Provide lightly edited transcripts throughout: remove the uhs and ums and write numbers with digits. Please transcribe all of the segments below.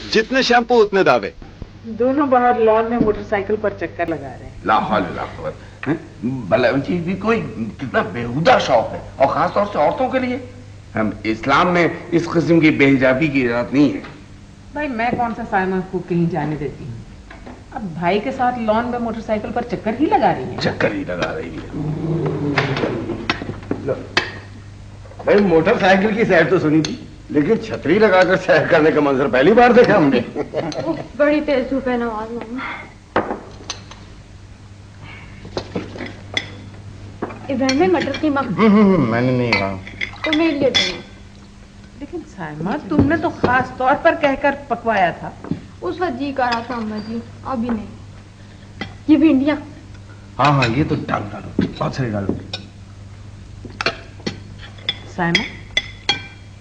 जितने शैम्पू उतने दावे। दोनों बाहर लॉन में मोटरसाइकिल पर चक्कर लगा रहे हैं। लाहौल बलवंत जी भी कोई कितना बेहुदा शौक है, और खासतौर से औरतों के लिए। हम इस्लाम में इस किस्म की बेहिजाबी की इजाजत नहीं है। भाई मैं कौन सा साइमा को कहीं जाने देती हूँ। अब भाई के साथ लॉन में मोटरसाइकिल पर चक्कर ही लगा रही है। चक्कर ही लगा रही है। भाई मोटरसाइकिल की सैर तो सुनी थी, लेकिन छतरी लगाकर सैर करने का मंजर पहली बार देखा हमने। बड़ी तेज धूप है नवाज मामा। इब्राहिम में मटर कीमा। मैंने नहीं कहा। तो मेरे लिए भी। लेकिन साइमा तुमने तो खास तौर पर कहकर पकवाया था। उस वक्त जी कर रहा था अम्मा जी, अभी नहीं। ये भिंडियाँ। हाँ हाँ ये तो डालो, बहुत सारी डालो। साइमा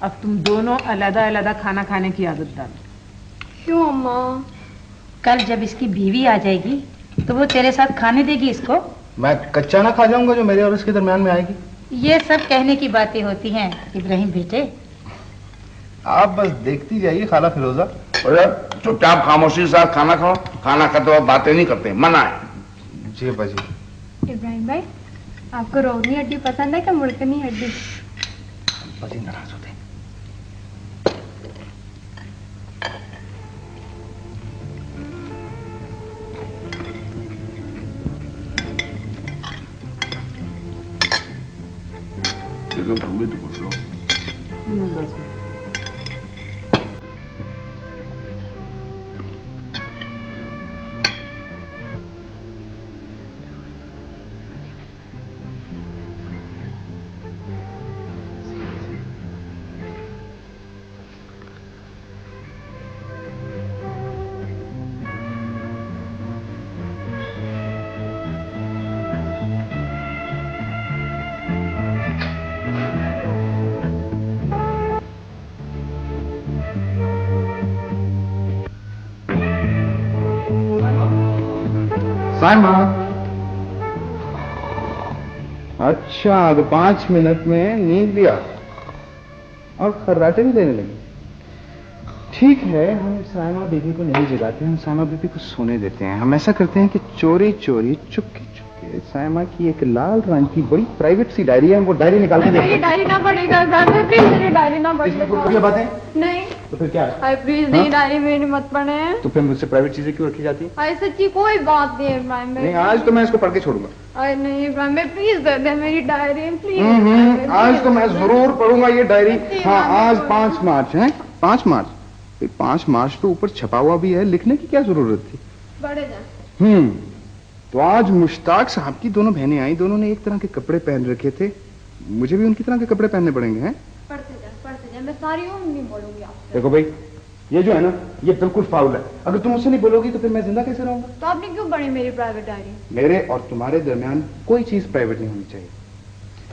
अब तुम दोनों अलग-अलग खाना खाने की आदत डालो। क्यों अम्मा? कल जब इसकी बीवी आ जाएगी तो वो तेरे साथ खाने देगी इसको। मैं कच्चा ना खा जाऊंगा जो मेरे और उसके दरमियान में आएगी। ये सब कहने की बातें होती हैं इब्राहिम बेटे। आप बस देखती जाइए खाला फिरोजा। चुपचाप खामोशी के साथ खाना खाओ, खाना खाते वक्त बातें नहीं करते, मना है। जी बाजी। इब्राहिम भाई आपको रोगनी हड्डी पसंद है क्या मुल्कनी हड्डी? बाजी नाराज होते हैं। तुम भी तो कुछ लो। साइमा। अच्छा तो 5 मिनट में नींद लिया और खर्राटे भी देने लगी। ठीक है, हम साइमा बीबी को नहीं जगाते, हम साइमा बीबी को सोने देते हैं। हम ऐसा करते हैं कि चोरी चोरी चुपके चुपके साइमा की एक लाल रंग की बड़ी प्राइवेट सी डायरी है, वो डायरी निकाल के मेरी डायरी ना पढ़ेगा, प्लीज मेरी डायरी ना पढ़ेगा। बातें नहीं तो फिर क्या है? प्लीज नहीं, डायरी मेरी मत पढ़े। तो फिर मुझसे प्राइवेट चीजें क्यों रखी जाती है? सच्ची कोई बात नहीं है इब्राहिम भाई। नहीं आज तो मैं इसको पढ़ के छोड़ूंगा। अरे नहीं इब्राहिम भाई प्लीज दे दे मेरी डायरी प्लीज। आज तो मैं जरूर पढ़ूंगा ये डायरी। हाँ आज 5 मार्च है, 5 मार्च। 5 मार्च तो ऊपर छपा हुआ भी है, लिखने की क्या जरूरत थी? बढ़े जा। तो आज मुश्ताक साहब की दोनों बहनें आई, दोनों ने एक तरह के कपड़े पहन रखे थे। मुझे भी उनकी तरह के कपड़े पहनने पड़ेंगे हैं? पढ़ते जा, मैं सारी उम्र नहीं बोलूंगी आपसे। देखो भाई ये जो है ना ये बिल्कुल फाउल है। अगर तुम मुझसे नहीं बोलोगी तो फिर मैं जिंदा कैसे रहूंगा? तो आपने क्यों पढ़ी मेरी प्राइवेट डायरी? मेरे और तुम्हारे दरमियान कोई चीज प्राइवेट नहीं होनी चाहिए।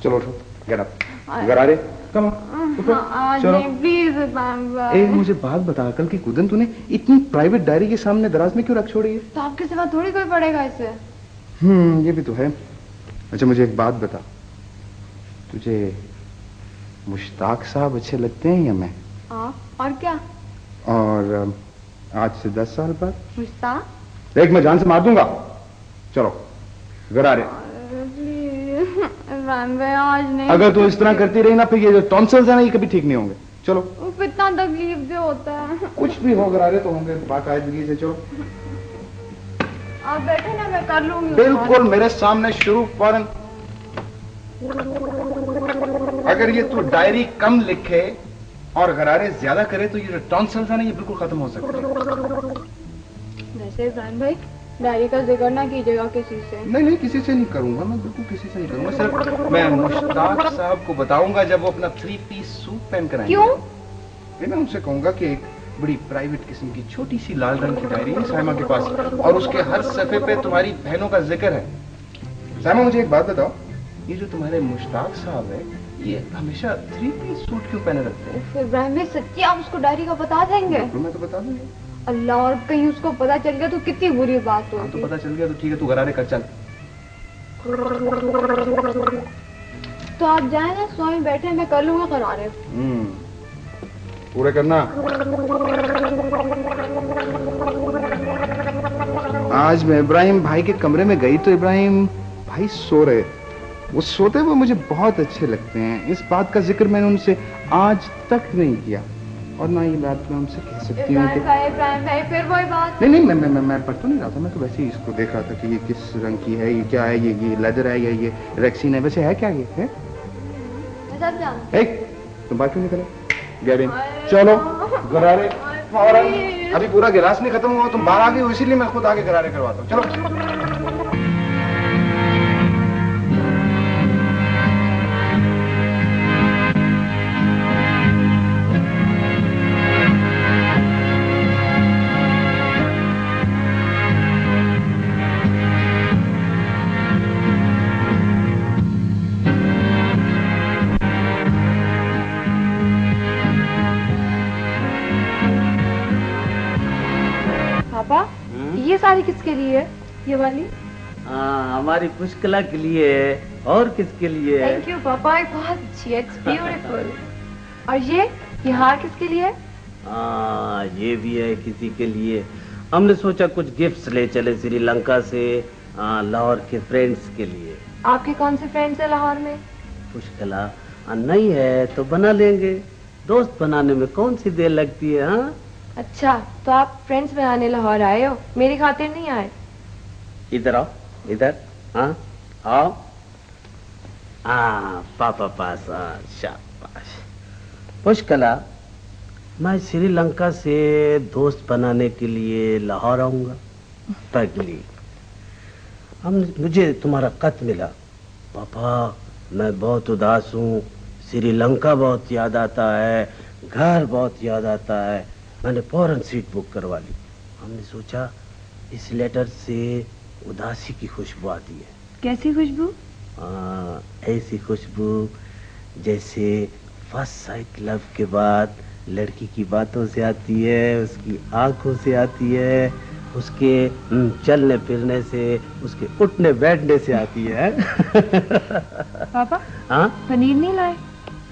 चलो उठो, गेट अप। घर आ रहे, कम चलो प्लीज इब्राहिम भाई। एक मुझे बात बता, कल की कुदन तूने इतनी प्राइवेट डायरी के सामने दराज में क्यों रख छोड़ी है? तो आपके सिवा थोड़ी कोई पढ़ेगा इसे। ये भी तो है। अच्छा मुझे एक बात बता, तुझे मुश्ताक साहब अच्छे लगते हैं या मैं? और क्या? और आज से 10 साल बाद मुश्ताक? देख मैं जान से मार दूंगा। चलो घर आ रहे। इब्राहिम भाई आज नहीं। अगर तू इस तरह करती रही ना फिर ये जो टॉन्सिल्स है ना ये कभी ठीक नहीं होंगे। चलो कितना तकलीफ भी होता है। कुछ भी हो, घर आ रहे तो होंगे बाकायदगी से। चलो आप बैठे ना, मैं कर लूंगी। बिल्कुल मेरे सामने शुरू फौरन। अगर ये तू डायरी कम लिखे और गरारे ज्यादा करे तो ये जो टॉन्सिल्स है ना ये बिल्कुल खत्म हो सकता है। वैसे इब्राहिम भाई डायरी का जिक्र ना कीजिएगा किसी से। नहीं किसी से नहीं करूंगा, मैं बिल्कुल किसी से नहीं करूंगा। सिर्फ मैं मुश्ताक साहब को बताऊंगा जब वो अपना 3 पीस सूट पहन कर आएंगे। क्यों? मैं उनसे कहूंगा कि एक बड़ी प्राइवेट किस्म की छोटी सी लाल रंग की डायरी है साइमा के पास और उसके हर सफे पे तुम्हारी बहनों का जिक्र है। साइमा मुझे एक बात बताओ, ये जो तुम्हारे मुश्ताक साहब है ये हमेशा 3 पीस सूट क्यों पहने रखते हैं? इब्राहिम भाई सच्ची आप उसको डायरी का बता देंगे? मैं तो बता दूंगा। अल्लाह, और कहीं उसको पता चल गया तो कितनी बुरी बात होगी। तो पता चल गया तो ठीक है, तू गरारे कर चल। तो आप जाए ना, स्वामी बैठे, मैं कर लूंगा करारे। पूरे करना। आज मैं इब्राहिम भाई के कमरे में गई तो इब्राहिम भाई सो रहे थे। वो सोते हुए मुझे बहुत अच्छे लगते हैं। इस बात का जिक्र मैंने उनसे आज तक नहीं किया और ना ये बात मैं उनसे कह सकती हूँ कि इब्राहिम भाई फिर वही बात। नहीं नहीं, मैं पढ़ तो नहीं रहा था। मैं तो वैसे ही इसको देख रहा था कि ये किस रंग की है, ये क्या है, ये लेदर है या ये रेक्सीन है। वैसे है क्या ये है? तुम बात क्यों नहीं करे? गैरिन चलो गरारे फौरन। अभी पूरा गिलास नहीं खत्म हुआ, तुम बाहर आ गए हो, इसीलिए मैं खुद आके गरारे करवाता हूँ। चलो। ये साड़ी किसके लिए है? ये वाली? हमारी पुष्कला के लिए है। और किसके लिए है? थैंक यू पापा, बहुत अच्छी है, इट्स ब्यूटीफुल। और ये हार किसके लिए है? ये भी है किसी के लिए। हमने सोचा कुछ गिफ्ट्स ले चले श्रीलंका से लाहौर के फ्रेंड्स के लिए। आपके कौन से फ्रेंड्स है लाहौर में? पुष्कला नहीं है तो बना लेंगे। दोस्त बनाने में कौन सी देर लगती है? हाँ अच्छा, तो आप फ्रेंड्स बनाने लाहौर आए हो, मेरी खातिर नहीं आए? इधर आओ, इधर। हाँ आओ। पापा पास। शाबाश। पुष्कला मैं श्रीलंका से दोस्त बनाने के लिए लाहौर आऊंगा। पगली मुझे तुम्हारा खत मिला। पापा मैं बहुत उदास हूँ, श्रीलंका बहुत याद आता है, घर बहुत याद आता है। मैंने फौरन सीट बुक करवा ली। हमने सोचा इस लेटर से उदासी की खुशबू आती है। कैसी खुशबू? ऐसी खुशबू जैसे फर्स्ट साइट लव के बाद लड़की की बातों से आती है, उसकी आंखों से आती है, उसके चलने फिरने से, उसके उठने बैठने से आती है। पापा हाँ पनीर नहीं लाए?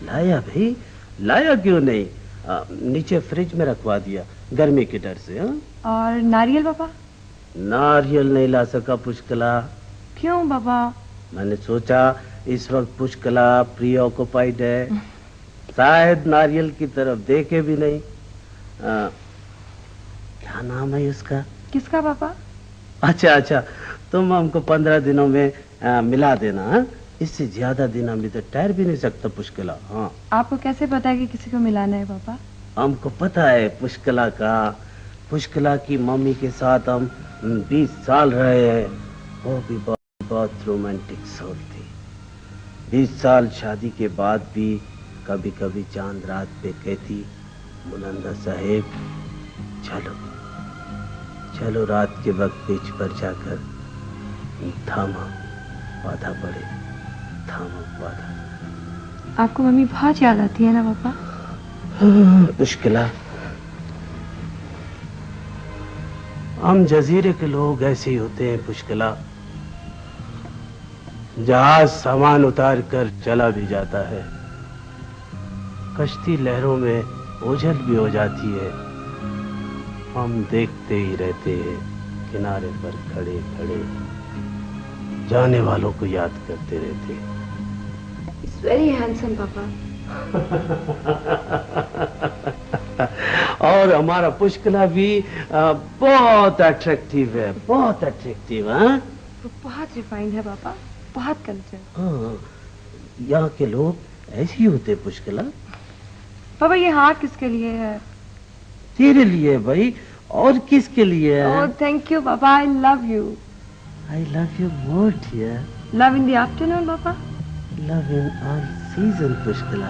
लाया भाई, लाया क्यों नहीं। नीचे फ्रिज में रखवा दिया गर्मी के डर से। हाँ और नारियल पापा? नारियल नहीं ला सका पुष्कला। क्यों पापा? मैंने सोचा इस वक्त पुष्कला प्री ऑक्युपाइड है, शायद नारियल की तरफ देखे भी नहीं। क्या नाम है उसका? किसका पापा? अच्छा तुम हमको 15 दिनों में मिला देना। हाँ इससे ज्यादा दिन हम इधर ठहर भी नहीं सकता पुष्कला। हाँ आपको कैसे पता है कि किसी को मिलाना है पापा? हमको पता है पुष्कला का। पुष्कला की मम्मी के साथ हम 20 साल रहे हैं। वो भी बहुत रोमांटिक सोल थी। 20 साल शादी के बाद भी कभी कभी चांद रात पे कहती, मुनंदा साहेब चलो रात के वक्त बीच पर जाकर थामा वादा पड़े, थामा वादा। आपको मम्मी बहुत याद आती है ना पापा? पुष्कला हम जजीरे के लोग ऐसे ही होते हैं पुष्कला। जहाज सामान उतार कर चला भी जाता है, कश्ती लहरों में ओझल भी हो जाती है, हम देखते ही रहते हैं किनारे पर खड़े खड़े, जाने वालों को याद करते रहते हैं। It's very handsome पापा। और हमारा पुष्कला भी बहुत अट्रैक्टिव है, बहुत अट्रैक्टिव। हाँ वो बहुत रिफाइंड है पापा, बहुत कल्चर। हाँ यहाँ के लोग ऐसे ही होते पुष्कला। पापा ये हार किसके लिए है? तेरे लिए भाई, और किसके लिए है? ओह thank you papa, I love you. I love you more dear. Love in the afternoon papa? Love in all season Pushkala.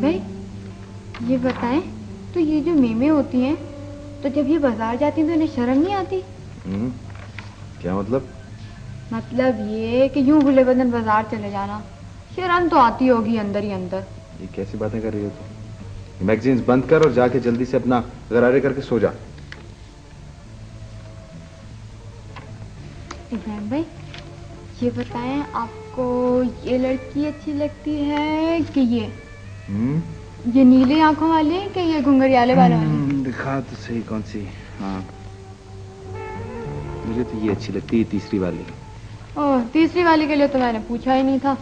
भाई ये बताएं, तो ये जो मेमे होती हैं, तो जब ये बाजार जाती हैं तो इन्हें शर्म नहीं आती? क्या मतलब? मतलब ये कि यूं खुले बदन बाजार चले जाना, शर्म तो आती होगी अंदर ही अंदर। ये कैसी बातें कर रही हो मैगजीन्स बंद कर और जाके जल्दी से अपना गरारे करके सो जा। इब्राहिम भाई, ये बताएं आपको ये लड़की अच्छी लगती है कि ये नीले आंखों वाली कि ये घुंघरियाले बालों वाली? दिखा तो सही कौन सी। हाँ, मुझे तो ये अच्छी लगती है, तीसरी वाली। ओह, तीसरी वाली के लिए तो मैंने पूछा ही नहीं था।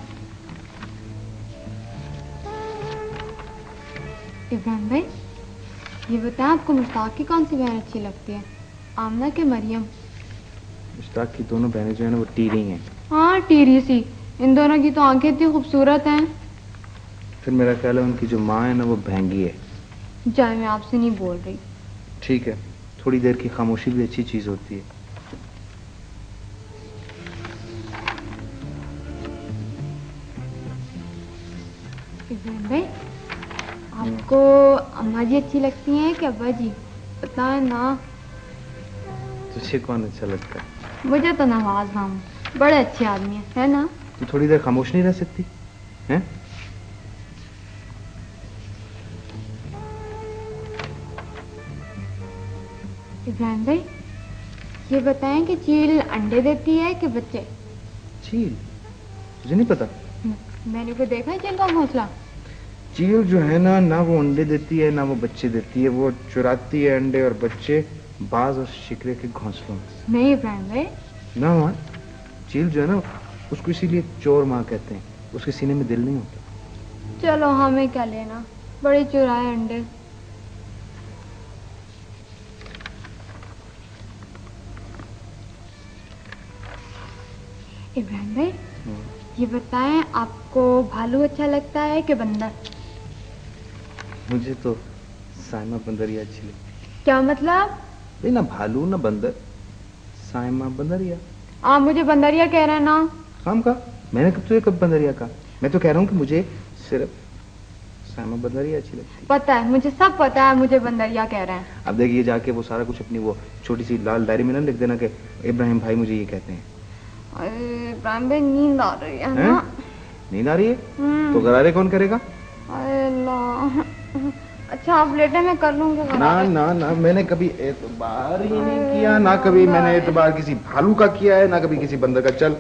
इब्राहिम भाई, ये बताएं आपको मुश्ताक की कौन सी बहन अच्छी लगती है, आमना के मरियम? मुश्ताक की दोनों बहनें जो है ना वो टीरी हैं। हाँ, टीरी सी। इन दोनों की तो आंखें इतनी खूबसूरत हैं। फिर मेरा ख्याल है उनकी जो माँ है ना वो भैंगी है। जाए, मैं आपसे नहीं बोल रही। ठीक है, थोड़ी देर की खामोशी भी अच्छी चीज होती है। इब्राहिम भाई, आपको अम्मा जी अच्छी लगती हैं कि अब्बा जी? बताएं ना। तुझे कौन अच्छा लगता है? मुझे तो नवाज मामू बड़े अच्छे आदमी है ना? तू थोड़ी देर खामोश नहीं रह सकती हैं? इब्राहिम भाई, ये बताएं कि चील अंडे देती है कि बच्चे? चील? तुझे नहीं पता? मैंने को देखा है चील का घोंसला। चील जो है ना वो अंडे देती है ना वो बच्चे देती है। वो चुराती है अंडे और बच्चे बाज और शिकरे के घोंसलों में। नहीं इब्राहिम भाई, ना माँ, चील जो है ना उसको इसीलिए चोर माँ कहते हैं, उसके सीने में दिल नहीं होता। चलो हमें क्या लेना, बड़े चुराए अंडे। इब्राहिम भाई, ये बताएं आपको भालू अच्छा लगता है कि बंदर? मुझे तो साइमा बंदरिया अच्छी लगती। क्या मतलब? नहीं, ना भालू ना बंदर, साइमा बंदरिया। आप मुझे बंदरिया कह रहे हैं ना? काम का मैंने कब तुझे कब बंदरिया कहा? मैं तो कह रहा हूँ कि मुझे सिर्फ साइमा बंदरिया अच्छी लगती है। पता है, मुझे सब पता है, मुझे बंदरिया कह रहे हैं। अब देखिए जाके वो सारा कुछ अपनी वो छोटी सी लाल डायरी में ना लिख देना कि इब्राहिम भाई मुझे ये कहते हैं। अरे इब्राहिम भाई, नींद आ रही है ना? नींद आ रही है? तो गरारे कौन करेगा? अरे अल्लाह। अच्छा आप लेटे, मैं कर लूंगी ना गरारे। ना ना, मैंने कभी एतबार ही नहीं किया, ना कभी मैंने एतबार किसी भालू का किया है, ना कभी किसी बंदर का। चल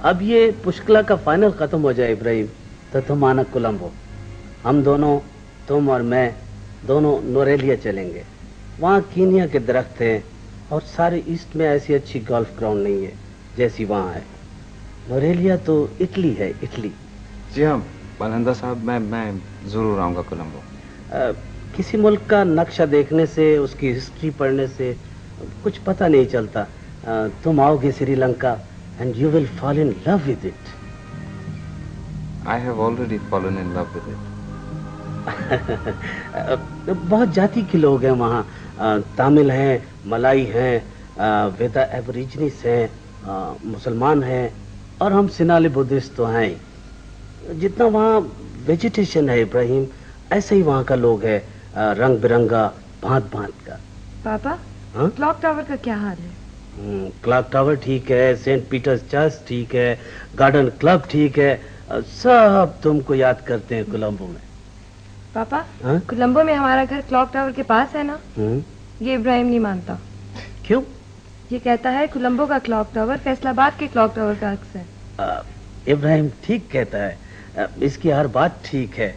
अब ये पुष्कला का फाइनल खत्म हो जाए इब्राहिम, तो तुम आना कोलंबो। हम दोनों, तुम और मैं दोनों नोरेलिया चलेंगे। वहाँ कीनिया के दरख्त हैं और सारे ईस्ट में ऐसी अच्छी गोल्फ ग्राउंड नहीं है जैसी वहाँ है। नोरेलिया तो इटली है, इटली। जी हाँ बालंदा साहब, मैं जरूर आऊंगा कोलंबो। किसी मुल्क का नक्शा देखने से, उसकी हिस्ट्री पढ़ने से कुछ पता नहीं चलता। तुम आओगे Sri Lanka and you will fall in love with it. I have already fallen in love with it. बहुत जाति के लोग हैं वहाँ। तमिल हैं, मलाई हैं, वेदा एबोरिजिनीस हैं, मुसलमान हैं और हम सिनाली बुद्धिस्ट तो हैं। जितना वहाँ वेजिटेशन है इब्राहिम, ऐसे ही वहाँ का लोग है, रंग बिरंगा, भांत भांत का। पापा, हाँ? क्लॉक टावर का क्या हाल है? क्लॉक टावर ठीक है, सेंट पीटर्स चर्च ठीक है, गार्डन क्लब ठीक है, सब तुमको याद करते हैं कोलंबो में। पापा, हाँ? कोलंबो में हमारा घर क्लॉक टावर के पास है ना? ये इब्राहिम नहीं मानता। क्यों? ये कहता है कोलंबो का क्लॉक टावर फैसलाबाद के क्लॉक टावर का अक्स है। इब्राहिम ठीक कहता है, इसकी हर बात ठीक है।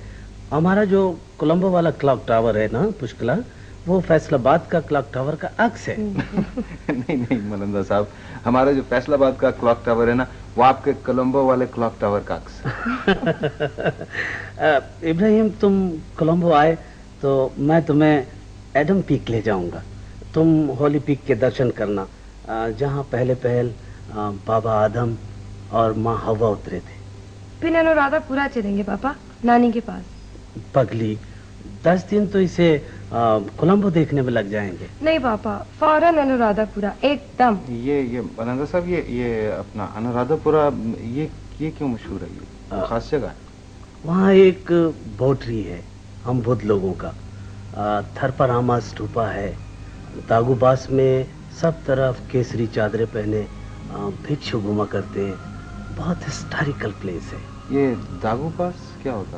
हमारा जो कोलंबो वाला क्लॉक टावर है ना पुष्कला, वो फैसलाबाद का क्लॉक टावर का अक्स है। नहीं नहीं मलंदा साहब, हमारा जो फैसलाबाद का क्लॉक टावर है ना, वो आपके कोलंबो वाले क्लॉक टावर का अक्स है। इब्राहिम, तुम कोलंबो आए तो मैं तुम्हें एडम पीक ले जाऊंगा। तुम होली पीक के दर्शन करना, जहाँ पहले पहल बाबा आदम और माँ हवा उतरे थे। फिर अनुराधा पूरा चलेंगे पापा, नानी के पास। पगली, 10 दिन तो इसे कोलंबो देखने में लग जाएंगे। नहीं पापा, फौरन अनुराधापुरा एकदम। ये बलंदा साहब, ये अपना अनुराधापुरा, ये क्यों मशहूर है? ये खास जगह है? वहाँ एक बोटरी है हम बुद्ध लोगों का, थरपरामा स्टूपा है। दागुबास में सब तरफ केसरी चादरें पहने भिक्षु घुमा करते हैं। बहुत हिस्टोरिकल प्लेस है ये दागुबास। क्या होता?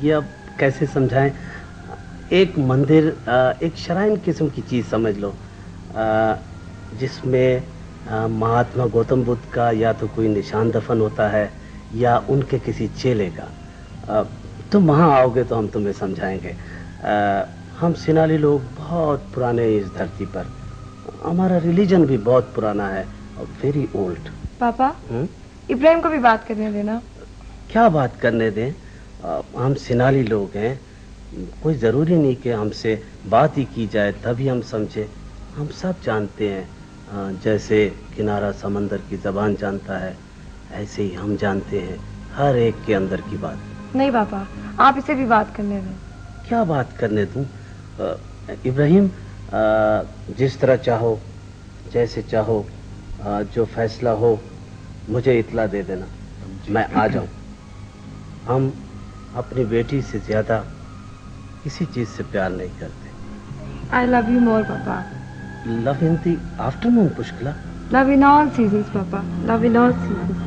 ये अब कैसे समझाएं? एक मंदिर, एक श्राइन किस्म की चीज समझ लो, जिसमें महात्मा गौतम बुद्ध का या तो कोई निशान दफन होता है या उनके किसी चेले का। तुम वहाँ आओगे तो हम तुम्हें समझाएंगे। हम सिनाली लोग बहुत पुराने हैं इस धरती पर। हमारा रिलीजन भी बहुत पुराना है, वेरी ओल्ड। पापा, इब्राहिम को भी बात करने देना। क्या बात करने दें? हम सिनाली लोग हैं, कोई ज़रूरी नहीं कि हमसे बात ही की जाए तभी हम समझे। हम सब जानते हैं, जैसे किनारा समंदर की ज़बान जानता है, ऐसे ही हम जानते हैं हर एक के अंदर की बात। नहीं पापा, आप इसे भी बात करने दें। क्या बात करने दूं? इब्राहिम, जिस तरह चाहो, जैसे चाहो, जो फैसला हो मुझे इतला दे देना, मैं आ जाऊं। हम अपनी बेटी से ज्यादा किसी चीज से प्यार नहीं करते। आई love you more papa. Love in the afternoon Pushkala. Love in all seasons papa, love in all seasons.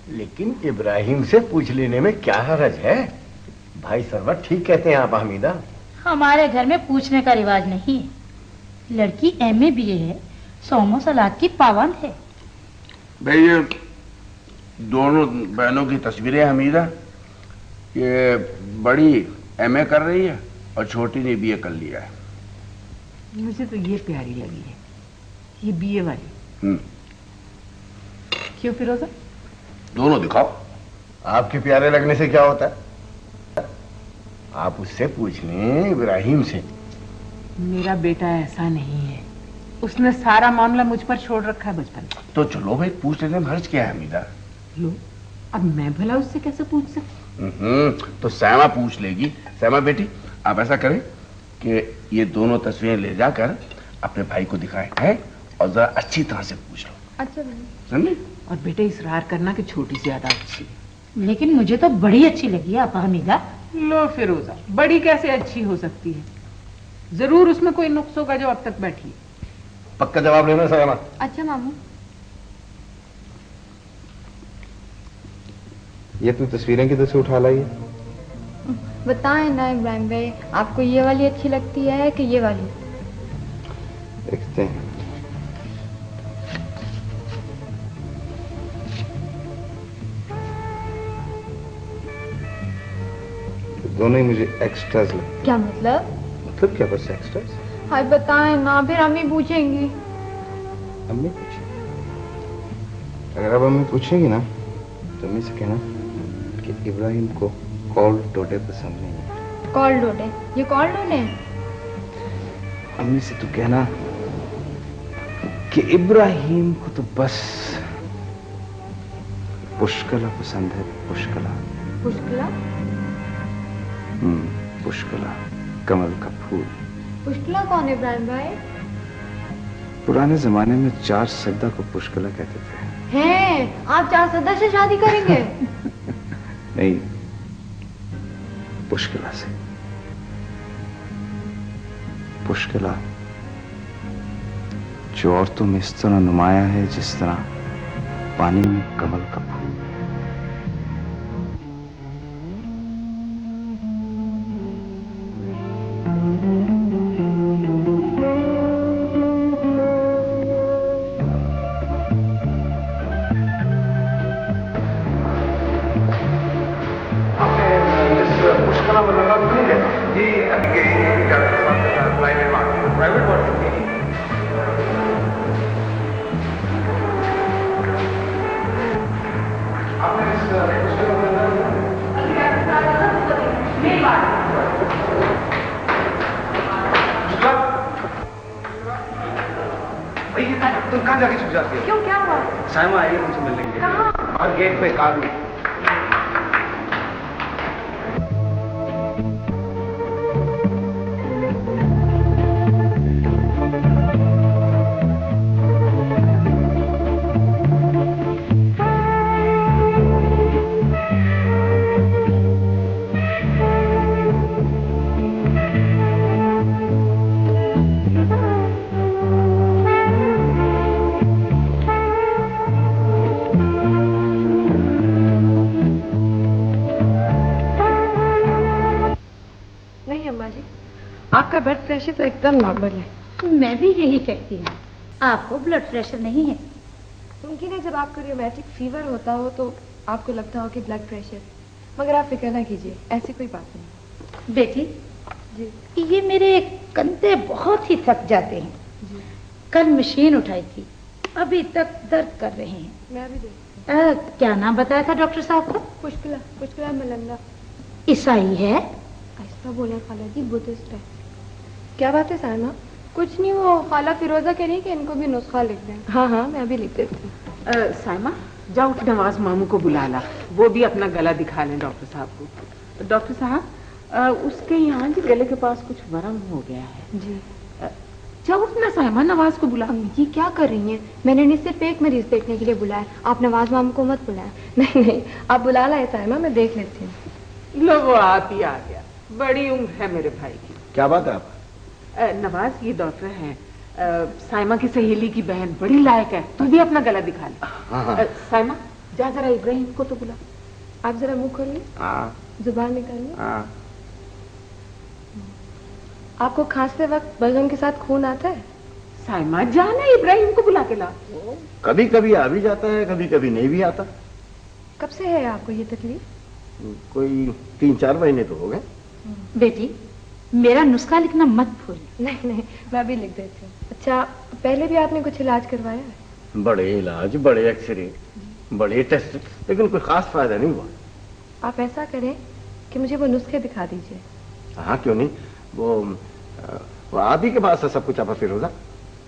लेकिन इब्राहिम से पूछ लेने में क्या हर्ज है? भाई सरवर ठीक कहते हैं आप हमीदा। हमारे घर में पूछने का रिवाज नहीं है। लड़की एमए बीए है, सोमो सलाद की पाबंद है। भाई ये दोनों बहनों की तस्वीरें हमीदा, ये बड़ी एमए कर रही है और छोटी ने बीए कर लिया है। मुझे तो ये प्यारी लगी है, ये बीए वाली। क्यों फिरोजा? दोनों दिखाओ। आपके प्यारे लगने से क्या होता है? आप उससे पूछ लें, इब्राहिम से। मेरा बेटा ऐसा नहीं है, उसने सारा मामला मुझ पर छोड़ रखा है बचपन से। तो चलो भाई पूछ लेने में हर्ज क्या है हमीदा? लो, अब मैं भला उससे कैसे पूछ सकती? तो सैमा पूछ लेगी। सैमा बेटी, आप ऐसा करें कि ये दोनों तस्वीरें ले जाकर अपने भाई को दिखाएं, हैं? और जरा अच्छी तरह से पूछ लो। अच्छा समझे? और बेटे इसरार करना कि छोटी ज्यादा अच्छी है। लेकिन मुझे तो बड़ी अच्छी लगी है आपा हमीदा। लो फिरोजा, बड़ी कैसे अच्छी हो सकती है? जरूर उसमें कोई नुक्स होगा जो अब तक बैठी है। पक्का जवाब लेना सैमा। अच्छा मामू। ये तुम तस्वीरें किधर से उठा लाई? बताएं ना इब्राहिम भाई, आपको ये वाली अच्छी लगती है कि ये वाली? देखते हैं। दोनों ही मुझे एक्स्ट्राज लगते। क्या मतलब? मतलब क्या? बस एक्स्ट्राज। हाय बताएं ना, फिर अम्मी पूछेंगी। अम्मी पूछेगी? अगर अब अम्मी पूछेगी ना तो अम्मी से कहना कि इब्राहिम को कॉल डोडे पसंद नहीं है। कॉल डोडे? ये कॉल डोडे? अम्मी से तो कहना कि इब्राहिम को तो बस पुष्कला पसंद है। पुष्कला। पुष्कला? पुष्कला, कमल का फूल। पुष्कला कौन है इब्राहिम भाई? पुराने जमाने में 4 सद्दा को पुष्कला कहते थे। हैं? आप 4 सदा से शादी करेंगे? नहीं, पुष्कला से। पुष्कला जो औरतों में इस तरह नुमाया है जिस तरह पानी में कमल का फूल। तुम कहाँ जाके छुप जाती हो? क्यों, क्या हुआ? साइमा आई है मुझसे मिलने के लिए। कहाँ? बाहर गेट पे कार में। ब्लड प्रेशर तो एकदम नॉर्मल है। मैं भी यही कहती हूँ, आपको ब्लड प्रेशर नहीं है। मुमकिन है जब आपको रियोमेटिक फीवर होता हो तो आपको लगता हो कि ब्लड प्रेशर, मगर आप फिक्र ना कीजिए, ऐसी कोई बात नहीं। बेटी जी ये मेरे कंधे बहुत ही थक जाते हैं। कल मशीन उठाई थी, अभी तक दर्द कर रहे हैं। मैं भी देखती क्या नाम बताया था डॉक्टर साहब को? हूँ। पुष्कला, पुष्कला मलंगा। ईसाई है? ऐसा बोले खाला जी, बुद्धिस्ट है। क्या बात है सायमा? कुछ नहीं, वो खाला फिरोजा कह रही कि इनको भी नुस्खा लिख दें। हाँ हाँ, मैं भी लिख देती हूँ। साइमा जाओ कि नवाज मामू को बुला ला, वो भी अपना गला दिखा लें डॉक्टर साहब को। डॉक्टर साहब उसके यहाँ जी गले के पास कुछ वरम हो गया है। जी जाओ अपना साइमा, नवाज को बुला। अम्मी जी क्या कर रही हैं? मैंने नहीं सिर्फ एक मरीज देखने के लिए बुलाया, आप नवाज मामू को मत बुलाएं। नहीं नहीं, आप बुला लाए सायमा, मैं देख लेती हूँ। लो वो आप ही आ गया, बड़ी उम्र है मेरे भाई की। क्या बात है आप? नवाज ये डॉक्टर हैं, साइमा की सहेली की बहन, बड़ी लायक है, तू भी अपना गला दिखा ले। हाँ। साइमा जा जरा इब्राहिम को तो बुला। आप जरा मुंह खोलिए, हाँ जुबान निकालिए। हाँ। आपको खांसते वक्त बलगम के साथ खून आता है? साइमा जाना इब्राहिम को बुला के ला। कभी कभी आ भी जाता है, कभी कभी नहीं भी आता। कब से है आपको ये तकलीफ? कोई 3-4 महीने तो हो गए। बेटी मेरा नुस्खा लिखना मत भूल। नहीं नहीं, मैं भी लिख देती हूँ। अच्छा, पहले भी आपने कुछ इलाज करवाया है? बड़े इलाज, बड़े एक्सरे, बड़े टेस्ट, लेकिन कोई खास फायदा नहीं हुआ। आप ऐसा करें कि मुझे वो नुस्खे दिखा दीजिए। हाँ क्यों नहीं, वो आप ही के पास है सब कुछ। आप फिरोजा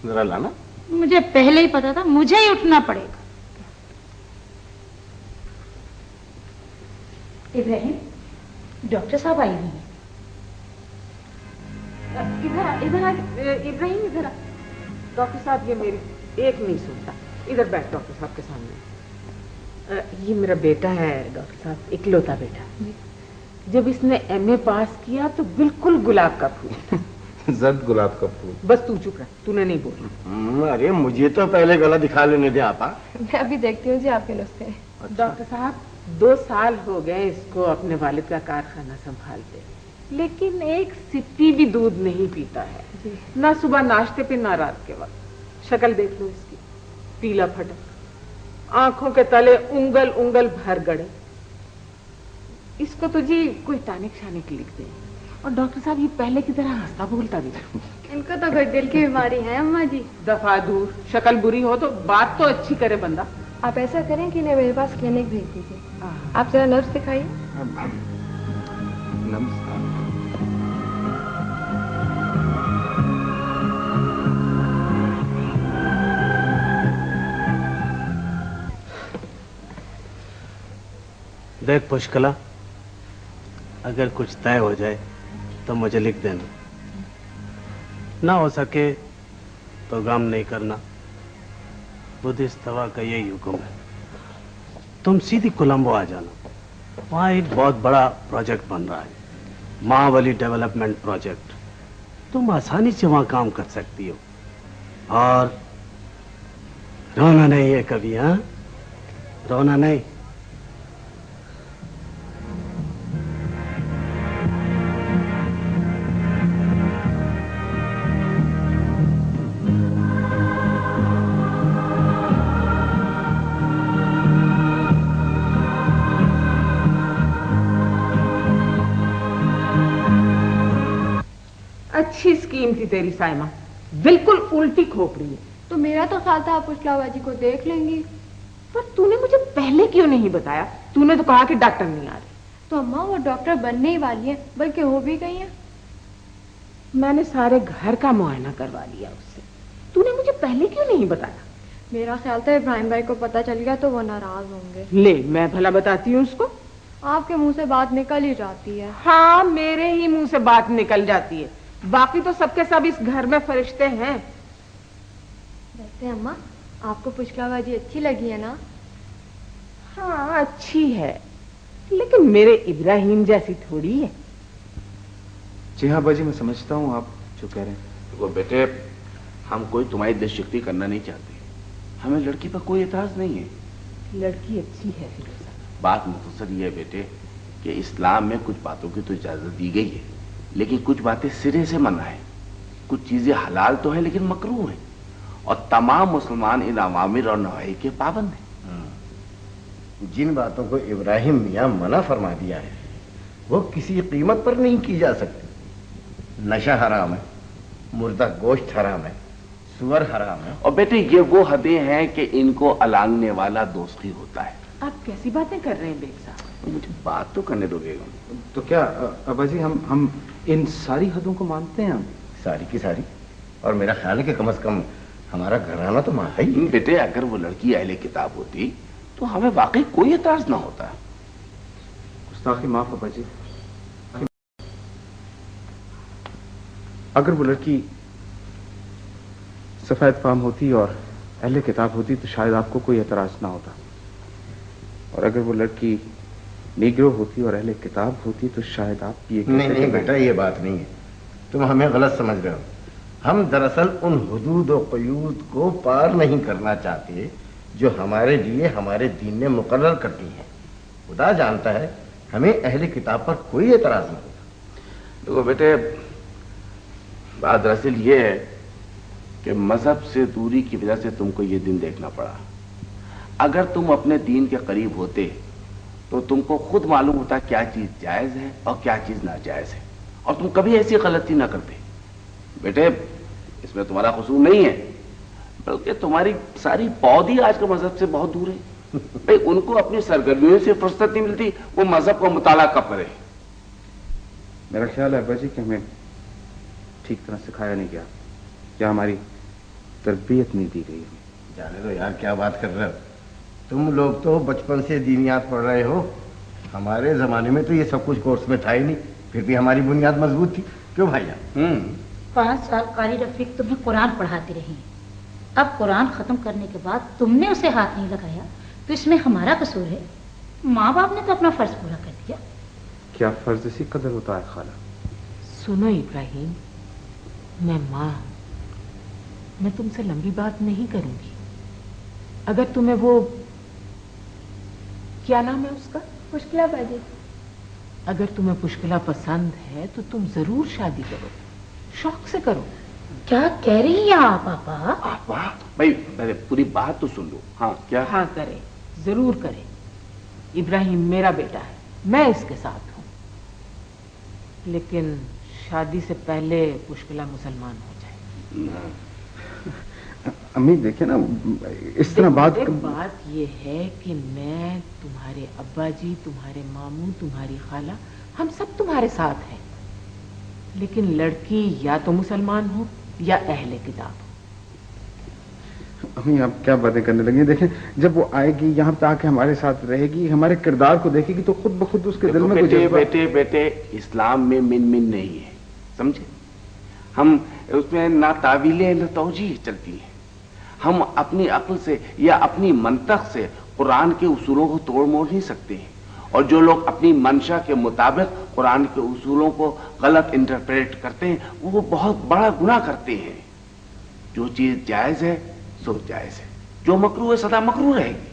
जरा लाना। मुझे पहले ही पता था, मुझे ही उठना पड़ेगा। इब्राहिम डॉक्टर साहब आई हुई हैं। इब्राहिम इधर आ। डॉक्टर साहब ये मेरी एक नहीं सुनता, इधर बैठ डॉक्टर साहब के सामने। ये मेरा बेटा है डॉक्टर साहब, इकलौता बेटा। जब इसने एमए पास किया तो बिल्कुल गुलाब का फूल। जर्द गुलाब का फूल। बस तू चुप रह, तूने नहीं बोला। अरे मुझे तो पहले गला दिखा लेने दे आपा। मैं अभी देखती हूँ जी आपके नुस्खे। डॉक्टर साहब 2 साल हो गए इसको अपने वालिद का कारखाना संभालते, लेकिन एक सिप्पी भी दूध नहीं पीता है। ना सुबह नाश्ते पे ना रात के वक्त। शक्ल देख लो इसकी, पीला फटक, आंखों के तले उंगल उंगल भर गड़े। इसको तो जी कोई टानिक शानिक लिख दे। और डॉक्टर साहब ये पहले की तरह हंसता बोलता भी नहीं। इनको तो कोई दिल की बीमारी है अम्मा जी। दफा दूर, शक्ल बुरी हो तो बात तो अच्छी करे बंदा। आप ऐसा करें कि इन्हें मेरे पास क्लिनिक भेज दीजिए। आप जरा नर्स दिखाइए। नमस्कार। देख पुष्कला, अगर कुछ तय हो जाए तो मुझे लिख देना, ना हो सके तो गम नहीं करना। बुद्धिस्ट दवा का यही हुक्म है। तुम सीधी कोलंबो आ जाना, वहां एक बहुत बड़ा प्रोजेक्ट बन रहा है, महाबली डेवलपमेंट प्रोजेक्ट। तुम आसानी से वहां काम कर सकती हो। और रोना नहीं है कभी, हाँ? रोना नहीं। अच्छी स्कीम थी तेरी साइमा, बिल्कुल उल्टी खोपड़ी है। तो मेरा तो ख्याल था आप पुष्कला जी को देख लेंगी। पर तूने मुझे पहले क्यों नहीं बताया? तूने तो कहा कि डॉक्टर नहीं आ रहे। तो अम्मा वो डॉक्टर बनने ही वाली है, बल्कि हो भी गई है। मैंने सारे घर का मुआयना करवा लिया उससे। तूने मुझे पहले क्यों नहीं बताया? मेरा ख्याल था इब्राहिम भाई को पता चल गया तो वो नाराज होंगे। ले मैं भला बताती हूँ उसको। आपके मुंह से बात निकल ही जाती है। हाँ मेरे ही मुंह से बात निकल जाती है, बाकी तो सबके सब इस घर में फरिश्ते हैं। वैसे अम्मा आपको पुष्कला जी अच्छी लगी है ना? हाँ अच्छी है, लेकिन मेरे इब्राहिम जैसी थोड़ी है। जी हाँ बाजी, मैं समझता हूँ आप जो कह रहे हैं। देखो बेटे, हम कोई तुम्हारी देशभक्ति करना नहीं चाहते, हमें लड़की पर कोई एतराज नहीं है। लड़की अच्छी है फिरोजा। बात मुख्तसर ये है बेटे कि इस्लाम में कुछ बातों की तो इजाजत दी गई है, लेकिन कुछ बातें सिरे से मना है। कुछ चीजें हलाल तो है लेकिन मकरूह है, और तमाम मुसलमान इन अवामिर और नवाही के पाबंद हैं। जिन बातों को इब्राहिम मियां मना फरमा दिया है वो किसी कीमत पर नहीं की जा सकती। नशा हराम है, मुर्दा गोश्त हराम है, सुअर हराम है। और बेटे ये वो हदें हैं कि इनको अलांगने वाला दोस्ती होता है। आप कैसी बातें कर रहे हैं बेग साहब? मुझे बात तो करने दो बेगम। तो क्या अब्बा जी हम इन सारी हदों को मानते हैं? हम सारी की सारी। और मेरा ख्याल है कि कम से कम हमारा घराना तो मानता ही। बेटे अगर वो लड़की अहले किताब होती तो हमें वाकई कोई एतराज ना होता। गुस्ताखी माफ अब्बा जी। अगर वो लड़की सफेद फाम होती और अहले किताब होती तो शायद आपको कोई एतराज ना होता, और अगर वो लड़की नीग्रो होती और अहले किताब होती तो शायद आप ये नहीं बेटा, ये बात नहीं है, तुम हमें गलत समझ रहे हो। हम दरअसल उन हुदूद और क़यूद को पार नहीं करना चाहते जो हमारे लिए हमारे दीन ने मुकर्रर कर दी है। खुदा जानता है हमें अहले किताब पर कोई एतराज नहीं होता। देखो बेटे, बात दरअसल ये है कि मजहब से दूरी की वजह से तुमको ये दिन देखना पड़ा। अगर तुम अपने दीन के करीब होते तो तुमको खुद मालूम होता क्या चीज जायज है और क्या चीज नाजायज है, और तुम कभी ऐसी गलती ना करते। बेटे इसमें तुम्हारा कसूर नहीं है, बल्कि तुम्हारी सारी पौधी आज के मजहब से बहुत दूर है। भाई उनको अपनी सरगर्मियों से फुर्सत नहीं मिलती, वो मजहब का मुताला कब करे। मेरा ख्याल है अब्बा जी कि हमें ठीक तरह सिखाया नहीं गया या हमारी तरबियत नहीं दी गई। जाने दो यार, क्या बात कर रहे हो तुम लोग, तो बचपन से दीनियात पढ़ रहे हो। हमारे जमाने में तो ये सब कुछ कोर्स में था ही नहीं, फिर भी हमारी बुनियाद मजबूत थी। क्यों भैया? 5 साल कारी रफीक तुम्हें कुरान पढ़ाती रही, अब कुरान खत्म करने के बाद तुमने उसे हाथ नहीं लगाया तो इसमें हमारा कसूर है? माँ बाप ने तो अपना फर्ज पूरा कर दिया। क्या फर्ज इसी कदर होता है खाला? सुनो इब्राहिम, मैं माँ हूं, मैं तुमसे लंबी बात नहीं करूंगी। अगर तुम्हें वो, क्या नाम है उसका, पुष्किला बाजी, अगर तुम्हें पुष्किला पसंद है तो तुम जरूर शादी करो, शौक से करो। क्या कह रही हैं आप पापा? आपा भाई पहले पूरी बात तो सुन लो। हाँ क्या? हाँ करे, जरूर करे। इब्राहिम मेरा बेटा है, मैं इसके साथ हूं, लेकिन शादी से पहले पुष्किला मुसलमान हो जाए। अम्मी देखिए ना, इस तरह बात ये है कि मैं, तुम्हारे अब्बा जी, तुम्हारे मामू, तुम्हारी खाला, हम सब तुम्हारे साथ हैं, लेकिन लड़की या तो मुसलमान हो या अहले किताब हो। अम्मी आप क्या बातें करने लगी? देखें, जब वो आएगी यहाँ पे आके हमारे साथ रहेगी, हमारे किरदार को देखेगी तो खुद ब खुद उसके दिल में बेटे बेटे बेटे इस्लाम में मिन मिन नहीं है, समझे? हम उसमें ना तावीलें ना तौजीह चलती है। हम अपनी अक्ल से या अपनी मंतक से कुरान के उसूलों को तोड़ मोड़ नहीं सकते हैं, और जो लोग अपनी मंशा के मुताबिक कुरान के उसूलों को गलत इंटरप्रेट करते हैं वो बहुत बड़ा गुनाह करते हैं। जो चीज जायज है सो जायज है, जो मकरूह है सदा मकरूह रहेगी।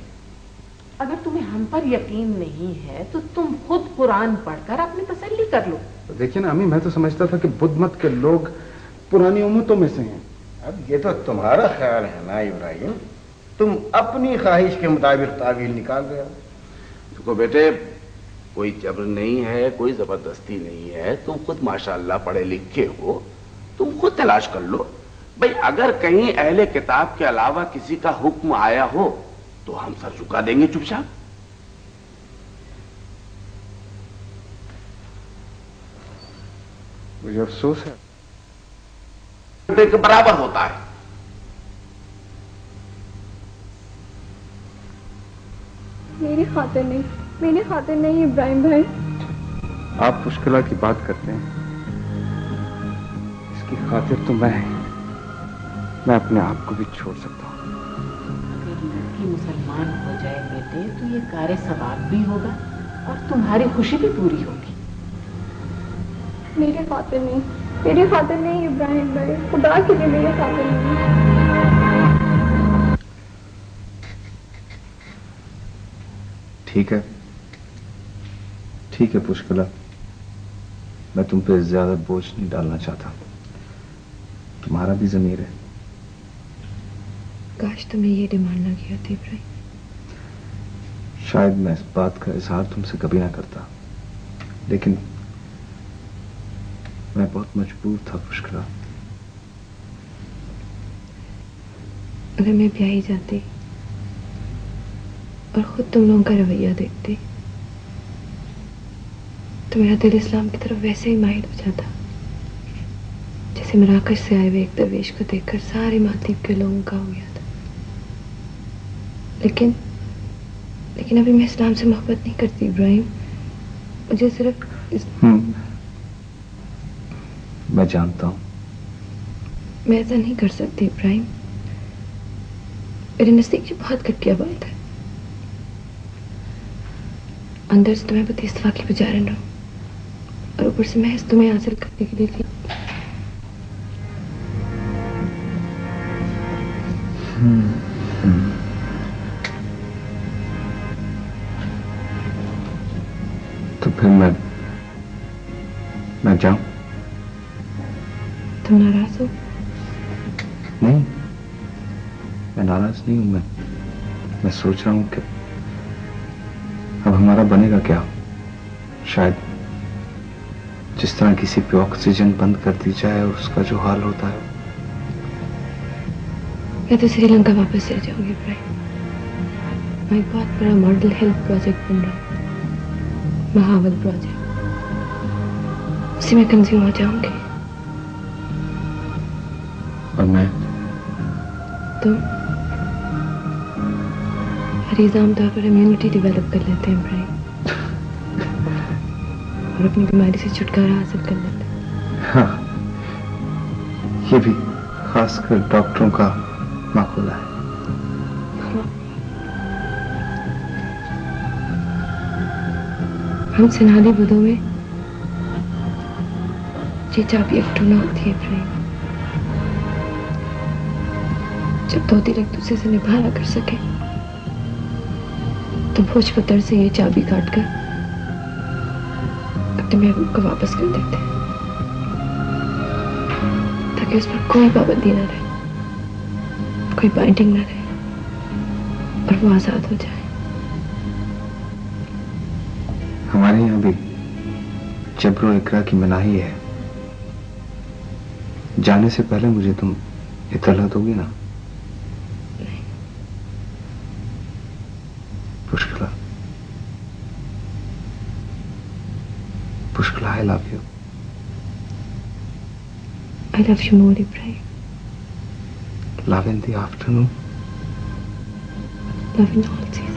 अगर तुम्हें हम पर यकीन नहीं है तो तुम खुद कुरान पढ़कर अपनी तसल्ली कर लो। तो देखिए ना अम्मी, मैं तो समझता था कि बुद्ध मत के लोग पुरानी उम्मतों में से हैं। अब ये तो तुम्हारा ख्याल है ना इब्राहिम, तुम अपनी ख्वाहिश के मुताबिक तावील निकाल रहे हो। देखो बेटे, कोई जबर नहीं है, कोई जबरदस्ती नहीं है। तुम खुद माशाअल्लाह पढ़े लिखे हो, तुम खुद तलाश कर लो। भाई अगर कहीं अहले किताब के अलावा किसी का हुक्म आया हो तो हम सर झुका देंगे चुपचाप। मुझे अफसोस है के बराबर होता है। मेरी खातिर नहीं, मेरी खातिर नहीं इब्राहिम भाई। आप मुश्किला की बात करते हैं, इसकी खातिर तो मैं अपने आप को भी छोड़ सकता हूँ। अगर लड़की मुसलमान हो जाए बेटे तो ये कार्य सवाब भी होगा और तुम्हारी खुशी भी पूरी होगी। मेरी खातिर नहीं, मेरी खातिर नहीं इब्राहिम भाई, खुदा के लिए मेरी खातिर नहीं। ठीक है पुष्कला, मैं तुम पे ज्यादा बोझ नहीं डालना चाहता, तुम्हारा भी ज़मीर है। काश तुम्हें ये डिमांड ना की होती इब्राहिम। शायद मैं इस बात का इजहार तुमसे कभी ना करता, लेकिन मैं बहुत मजबूर था पुष्करा। अगर मैं ब्याही जाती और खुद तुम लोगों का रवैया देखती तो मेरा दिल इस्लाम की तरफ वैसे ही माहिर हो जाता जैसे मराकश से आए हुए एक दरवेश को देखकर सारे मातीब के लोगों का हो गया था। लेकिन अभी मैं इस्लाम से मोहब्बत नहीं करती इब्राहिम। मुझे सिर्फ मैं जानता हूं। मैं ऐसा नहीं कर सकती इब्राहिम। मेरे नजदीक ये बहुत घटिया बात है। अंदर से तुम्हें बती इस्तीफा की बेजारन रहो और ऊपर से महज तुम्हें हासिल करने के लिए थी। तो फिर मैं जाऊं? तुम नाराज हो? नहीं, मैं नाराज नहीं हूं। मैं सोच रहा हूं कि अब हमारा बनेगा क्या। शायद जिस तरह किसी पे ऑक्सीजन बंद कर दी जाए और उसका जो हाल होता है। मैं तो श्रीलंका वापस चले जाऊंगी इब्राहिम। वहाँ एक बहुत बड़ा मॉडल हेल्थ प्रोजेक्ट बन रहा है, महावल प्रोजेक्ट। उसी में कंज्यूम हो जाऊंगी। और मैं? तुम मरीज आमतौर पर इम्यूनिटी डेवलप कर लेते हैं इब्राहिम और अपनी बीमारी से छुटकारा हासिल कर लेते हैं। हाँ, ये भी खासकर डॉक्टरों का माकूला है। हम सिनादी बुदों में ये चाबी अफ्टूना होती है इब्राहिम। जब दो दिल एक दूसरे से निभा ना कर सके तो भोजपत्र से ये चाबी काटकर अपने महबूब को वापस कर देते हैं ताकि उस पर कोई पाबंदी ना रहे, कोई बाइंडिंग ना रहे और वो आजाद हो जाए। हमारे यहाँ भी जबरो इकरा की मनाही है। जाने से पहले मुझे तुम इत्तला दोगी ना? Pushkala, Pushkala, I love you. I love you more, Ibrahim. Love in the afternoon. Love in all seasons.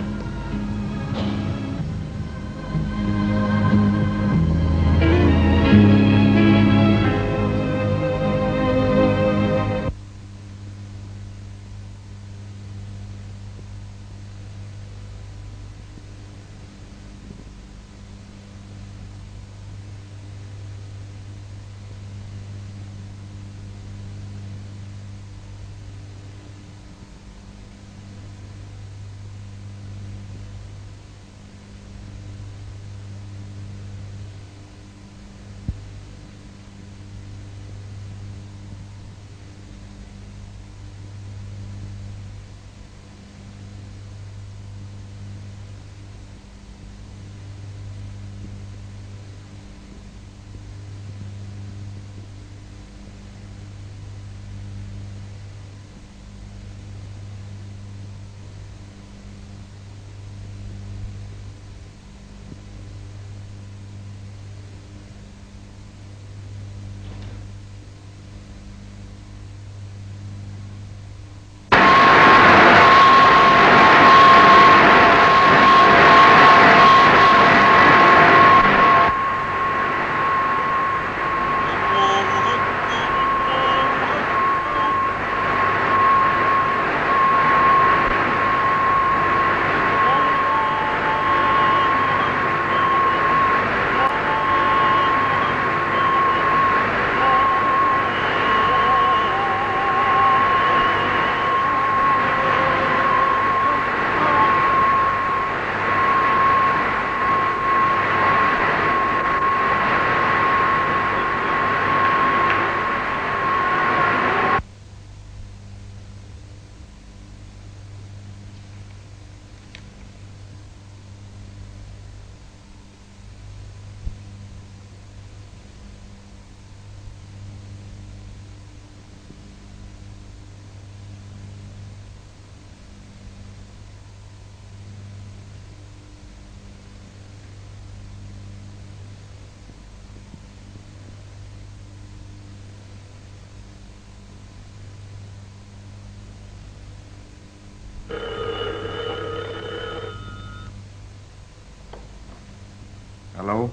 Hello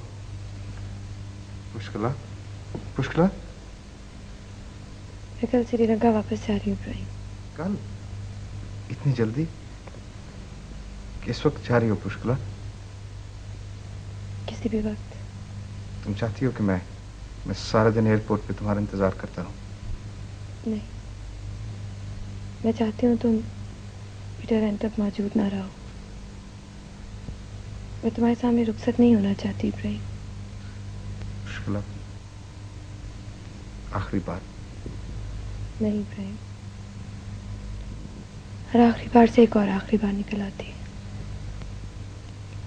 Pushkala, Pushkala, मैं कल श्रीलंका वापस जा रही हूँ इब्राहिम। कल? इतनी जल्दी? किस वक्त जा रही हो पुष्कला? किसी भी वक्त। तुम चाहती हो कि मैं सारा दिन एयरपोर्ट पे तुम्हारा इंतजार करता रहूं? नहीं, मैं चाहती हूँ तुम पीटर एंड तक मौजूद ना रहो। मैं तुम्हारे सामने रुखसत नहीं होना चाहती इब्राहिम। पुष्कला, आखिरी बार। नहीं इब्राहिम, हर आखिरी बार से एक और आखिरी बार निकल आती है।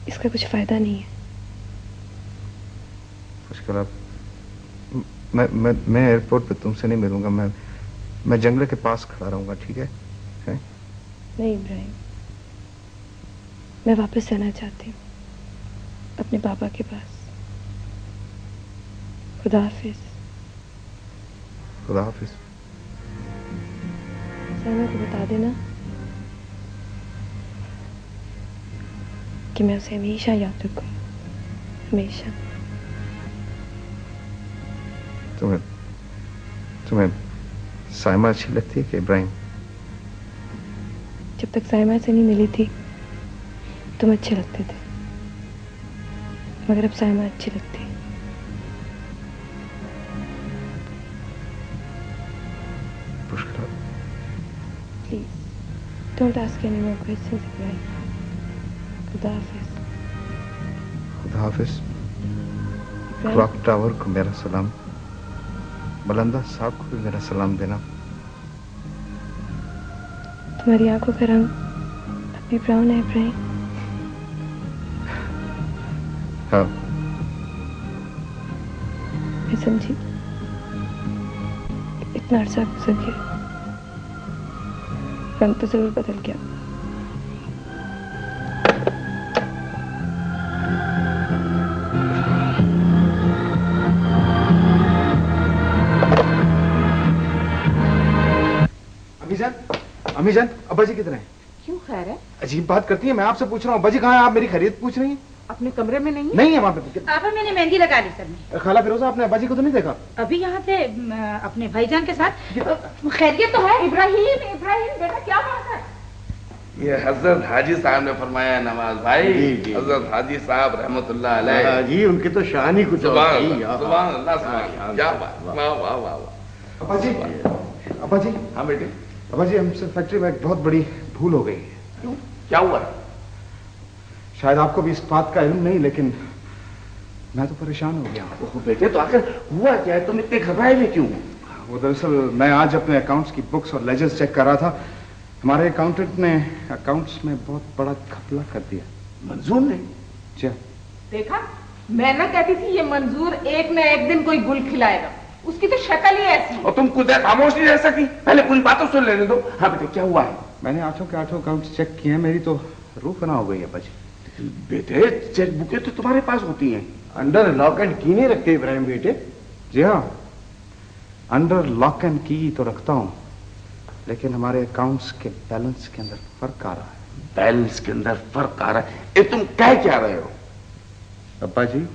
इसका कुछ फायदा नहीं है। पुष्कला, मैं एयरपोर्ट पे तुमसे नहीं मिलूंगा। मैं जंगल के पास खड़ा रहूंगा, ठीक है? नहीं इब्राहिम, मैं वापस जाना चाहती हूँ अपने पापा के पास। खुदा हाफिज। खुदा हाफिज। साइमा को बता देना कि मैं उसे हमेशा याद रखूँ, हमेशा। तुम्हें साइमा अच्छी लगती है कि इब्राहिम? जब तक साइमा से नहीं मिली थी तुम अच्छे लगते थे, मगर अब साइमा अच्छी लगती है। Pushkala, please don't ask any more questions Ibrahim. खुदा हाफिज। खुदा हाफिज। क्लॉक टावर को मेरा सलाम, बलंदा साहब को भी मेरा सलाम देना। तुम्हारी आंखों का रंग अब भी ब्राउन है इब्राहिम। हाँ, मैं समझी इतना अर्सा गुजर गया, रंग तो जरूर बदल गया। अम्मीजान, अब्बा जी किधर हैं? क्यों खैर है? अजीब बात करती है। मैं आपसे पूछ रहा हूँ अब्बा जी कहाँ हैं? आप मेरी खैरियत पूछ रही हैं? अपने कमरे में नहीं है? नहीं है वहाँ पे। आपा मैंने मेहंदी लगा ली सर में। खाला फिरोजा, आपने अब्बा जी को तो नहीं देखा? अभी यहाँ थे अपने भाईजान के साथ। खैरियत तो है? इब्राहिम, इब्राहिम बेटा क्या बात है? ये हजरत हाजी साहब ने फरमाया नवाज भाई। हजरत हाजी साहब रहमतुल्लाह अलैह जी, उनकी तो शान ही कुछ सुभान अल्लाह, सुभान अल्लाह, क्या बात, वाह वाह वाह वाह। अब्बा जी, अब्बा जी। हाँ बेटे। अब्बा जी, हमसे फैक्ट्री में एक बहुत बड़ी भूल हो गई है। क्यों? क्या हुआ? शायद आपको भी इस बात का इल्म नहीं, लेकिन मैं तो परेशान हो गया हूँ। ओह बेटे, तो आखिर हुआ क्या है? तुम इतने घबराए हुए क्यों? वो दरअसल मैं आज अपने अकाउंट्स की बुक्स और लेजर्स चेक कर रहा था। हमारे अकाउंटेंट ने अकाउंट्स में बहुत बड़ा घपला कर दिया। मंजूर ने? जी। देखा, मैं ना कहती थी ये मंजूर एक न एक दिन कोई गुल खिलाएगा। उसकी तो शक्ल ही ऐसी। और तुम खुद खामोश नहीं रह सकती? पहले पूरी बातों सुन लेने दो। हाँ बेटे, क्या हुआ है? मैंने 8 के 8 अकाउंट्स चेक किए हैं। मेरी तो रूह फना हो गई है अब्बा जी। बेटे, चेक बुकें तो तुम्हारे पास होती हैं। अंडर लॉक एंड की नहीं रखते इब्राहिम बेटे? जी हाँ, अंडर लॉक एंड की तो रखता हूँ, लेकिन हमारे अकाउंट्स के बैलेंस के अंदर फर्क आ रहा है। बैलेंस के अंदर फर्क आ रहा है? ये तुम कह क्या रहे हो? अब्बा जी,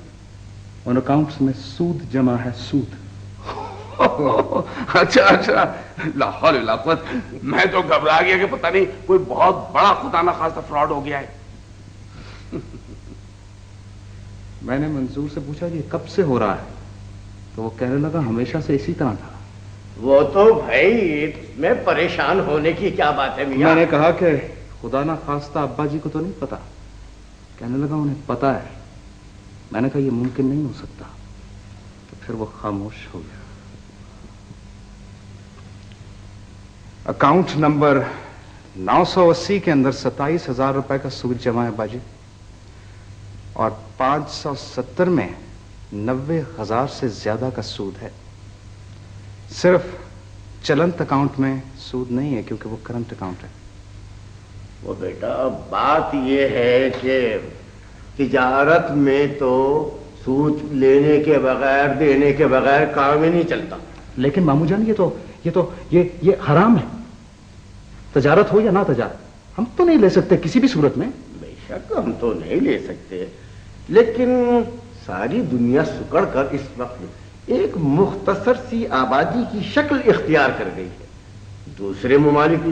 उन अकाउंट्स में सूद जमा है, सूद। अच्छा अच्छा, लाहौल वला कुव्वत। मैं तो घबरा गया कि पता नहीं कोई बहुत बड़ा खुदा ना खास्ता फ्रॉड हो गया है। मैंने मंजूर से पूछा कि कब से हो रहा है, तो वो कहने लगा हमेशा से इसी तरह था। वो तो भाई इसमें परेशान होने की क्या बात है मियां? मैंने कहा कि खुदा ना खास्ता अब्बा जी को तो नहीं पता। कहने लगा उन्हें पता है। मैंने कहा ये मुमकिन नहीं हो सकता, तो फिर वो खामोश हो गया। अकाउंट नंबर 980 के अंदर 27,000 रुपए का सूद जमा है बाजी, और 570 में 90,000 से ज्यादा का सूद है। सिर्फ चलंत अकाउंट में सूद नहीं है, क्योंकि वो करंट अकाउंट है। वो बेटा, बात ये है कि तिजारत में तो सूद लेने के बगैर, देने के बगैर काम ही नहीं चलता। लेकिन मामूजान, ये हराम है। तजारत हो या ना तजारत, हम तो नहीं ले सकते किसी भी सूरत में। बेशक हम तो नहीं ले सकते, लेकिन सारी दुनिया सुकड़ कर इस वक्त एक मुख्तसर सी आबादी की शक्ल इख्तियार कर गई है। दूसरे ममालिक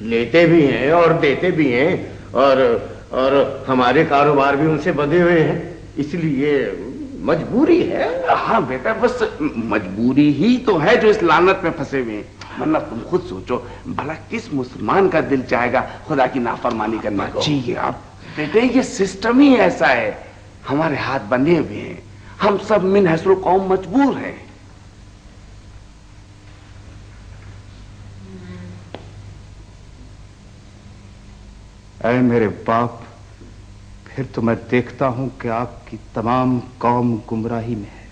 लेते भी हैं और देते भी हैं, और हमारे कारोबार भी उनसे बंधे हुए हैं, इसलिए मजबूरी है। हाँ बेटा, बस मजबूरी ही तो है जो इस लानत में फंसे हुए हैं। वरना तुम खुद सोचो, भला किस मुसलमान का दिल चाहेगा खुदा की नाफरमानी करने को। जी आप बेटे, ये सिस्टम ही ऐसा है, हमारे हाथ बंधे हुए हैं, हम सब मिन हसरो कौम मजबूर हैं। ऐ मेरे बाप, फिर तो मैं देखता हूं कि आपकी तमाम कौम गुमराही में है।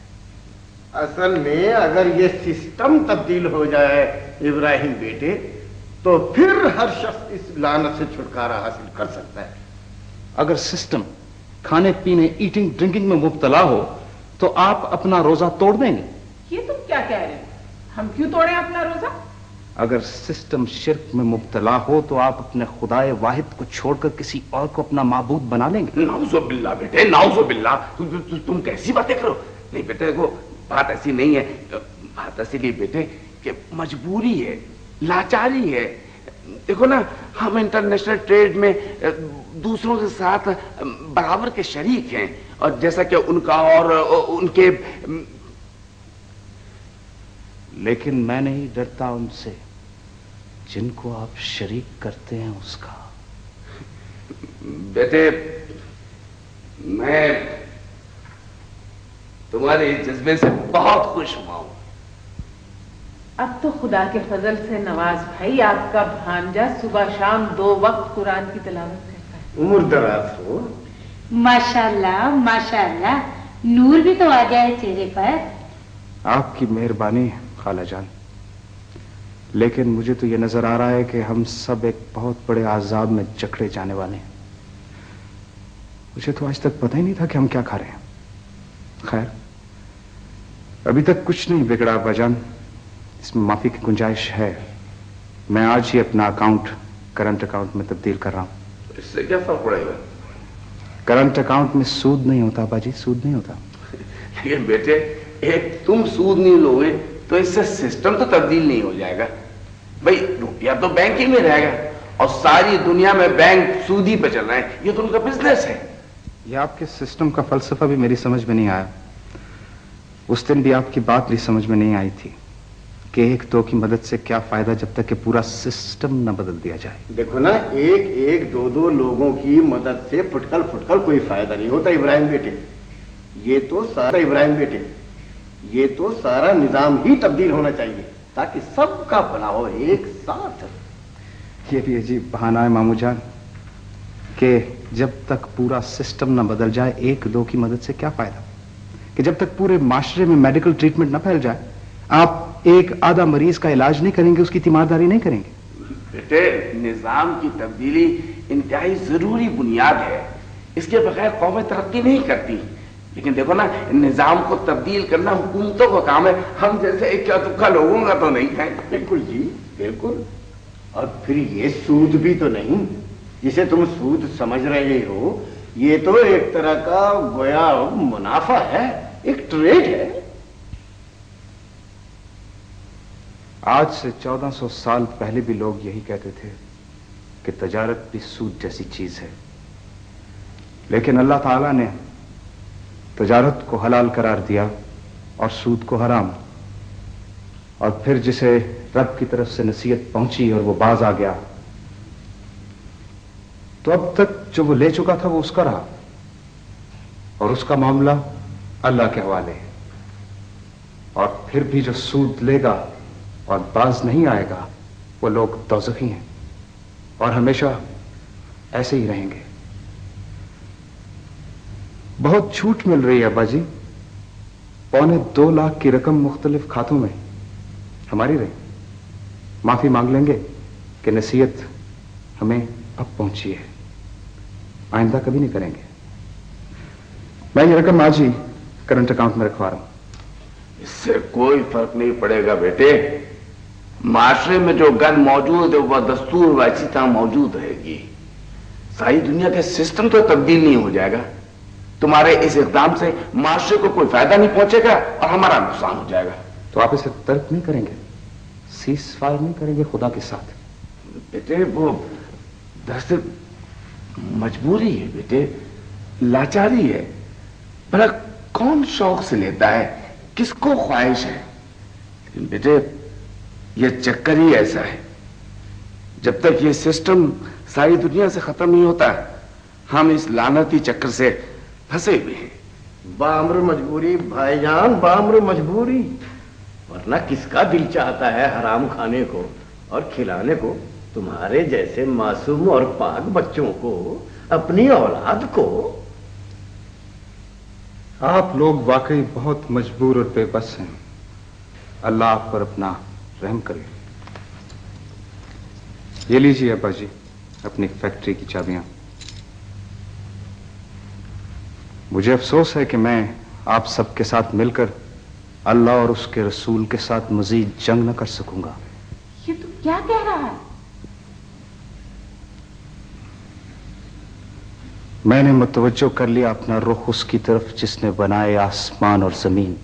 असल में अगर ये सिस्टम तब्दील हो जाए इब्राहिम बेटे, तो फिर हर शख्स इस लानत से छुटकारा हासिल कर सकता है। अगर सिस्टम खाने पीने ईटिंग ड्रिंकिंग में मुब्तला हो तो आप अपना रोजा तोड़ देंगे? ये तुम क्या कह रहे हो? हम क्यों तोड़ें अपना रोजा? अगर सिस्टम शिर्क में मुब्तला हो तो आप अपने खुदाए वाहिद को छोड़कर किसी और को अपना माबूद बना लेंगे? नाउज़ुबिल्लाह बेटे, नाउज़ुबिल्लाह। तुम कैसी बातें करो? नहीं बेटे, देखो बात ऐसी नहीं है। बात ऐसी नहीं बेटे कि मजबूरी है, लाचारी है। देखो ना, हम इंटरनेशनल ट्रेड में दूसरों के साथ बराबर के शरीक हैं, और जैसा कि उनका और उनके। लेकिन मैं नहीं डरता उनसे जिनको आप शरीक करते हैं उसका। बेटे, मैं तुम्हारे जज्बे से बहुत खुश हुआ हूं। अब तो खुदा के फजल से नवाज भाई, आपका भांजा सुबह शाम 2 वक्त कुरान की तिलावत करता है। उम्र दराज हो। माशाल्लाह माशाल्लाह, नूर भी तो आ जाए चेहरे पर। आपकी मेहरबानी खाला जान, लेकिन मुझे तो यह नजर आ रहा है कि हम सब एक बहुत बड़े आजाब में जकड़े जाने वाले हैं। मुझे तो आज तक पता ही नहीं था कि हम क्या खा रहे हैं। खैर, अभी तक कुछ नहीं बिगड़ा अब्बाजान, इसमें माफी की गुंजाइश है। मैं आज ही अपना अकाउंट करंट अकाउंट में तब्दील कर रहा हूं। इससे क्या फर्क पड़ेगा? करंट अकाउंट में सूद नहीं होता बाजी, सूद नहीं होता। लेकिन बेटे, एक तुम सूद नहीं लोगे तो इससे सिस्टम तो तब्दील नहीं हो जाएगा। भाई रुपया तो बैंक ही में रहेगा, और सारी दुनिया में बैंक सूदी पे चल रहा है। ये तो उनका बिजनेस है। ये आपके सिस्टम का फलसफा भी मेरी समझ में नहीं आया। उस दिन भी आपकी बात भी समझ में नहीं आई थी कि 1-2 की मदद से क्या फायदा जब तक कि पूरा सिस्टम न बदल दिया जाए। देखो ना, 1-1, 2-2 लोगों की मदद से फुटकल कोई फायदा नहीं होता इब्राहिम बेटे। ये तो सारा निजाम ही तब्दील होना चाहिए ताकि सबका भला हो एक साथ। ये भी अजीब बहाना है मामू जान कि जब तक पूरा सिस्टम न बदल जाए 1-2 की मदद से क्या फायदा, कि जब तक पूरे माशरे में मेडिकल ट्रीटमेंट न फैल जाए आप एक आधा मरीज का इलाज नहीं करेंगे, उसकी तीमारदारी नहीं करेंगे। बेटे, निजाम की तब्दीली इंतहाई जरूरी बुनियाद है, इसके बगैर कौमें तरक्की नहीं करती। लेकिन देखो ना, निजाम को तब्दील करना हुकूमतों का काम है, हम जैसे इक्का दुक्का लोगों का तो नहीं है। बिल्कुल जी, बिल्कुल। और फिर ये सूद भी तो नहीं जिसे तुम सूद समझ रहे हो, ये तो एक तरह का गोया मुनाफा है, एक ट्रेड है। आज से 1400 साल पहले भी लोग यही कहते थे कि तजारत भी सूद जैसी चीज है, लेकिन अल्लाह ताला ने तजारत को हलाल करार दिया और सूद को हराम। और फिर जिसे रब की तरफ से नसीहत पहुंची और वो बाज आ गया, तो अब तक जो वो ले चुका था वो उसका रहा, और उसका मामला अल्लाह के हवाले है। और फिर भी जो सूद लेगा और बाज नहीं आएगा, वो लोग दोज़खी हैं और हमेशा ऐसे ही रहेंगे। बहुत छूट मिल रही है अब्बा जी। 2.25 लाख की रकम मुख्तलिफ खातों में हमारी रही। माफी मांग लेंगे कि नसीहत हमें अब पहुंची है, आइंदा कभी नहीं करेंगे। मैं ये रकम आज ही करंट अकाउंट में रखवा रहा हूं। इससे कोई फर्क नहीं पड़ेगा बेटे। माशरे में जो गन मौजूद है वह दस्तूर व इसी तरह मौजूद रहेगी। सारी दुनिया का सिस्टम तो तब्दील नहीं हो जाएगा, तुम्हारे इस इकदाम से माशरे को कोई फायदा नहीं पहुंचेगा और हमारा नुकसान हो जाएगा। तो आप इसे तर्क नहीं करेंगे, सीज फायर नहीं करेंगे खुदा के साथ? बेटे वो दरअसल मजबूरी है बेटे, लाचारी है। भला कौन शौक से लेता है, किसको ख्वाहिश है? लेकिन बेटे ये चक्कर ही ऐसा है, जब तक ये सिस्टम सारी दुनिया से खत्म नहीं होता हम इस लानती चक्कर से फंसे हुए हैं। बामर मजबूरी भाईजान, बामर मजबूरी, वरना किसका दिल चाहता है हराम खाने को और खिलाने को? तुम्हारे जैसे मासूम और पाक बच्चों को, अपनी औलाद को। आप लोग वाकई बहुत मजबूर और बेबस हैं। अल्लाह आप पर अपना रहम करे। ये लीजिए अब्बा जी अपनी फैक्ट्री की चाबियां। मुझे अफसोस है कि मैं आप सबके साथ मिलकर अल्लाह और उसके रसूल के साथ मजीद जंग न कर सकूंगा। ये तू क्या कह रहा है? मैंने मुतवज्जो कर लिया अपना रुख उसकी तरफ जिसने बनाए आसमान और जमीन,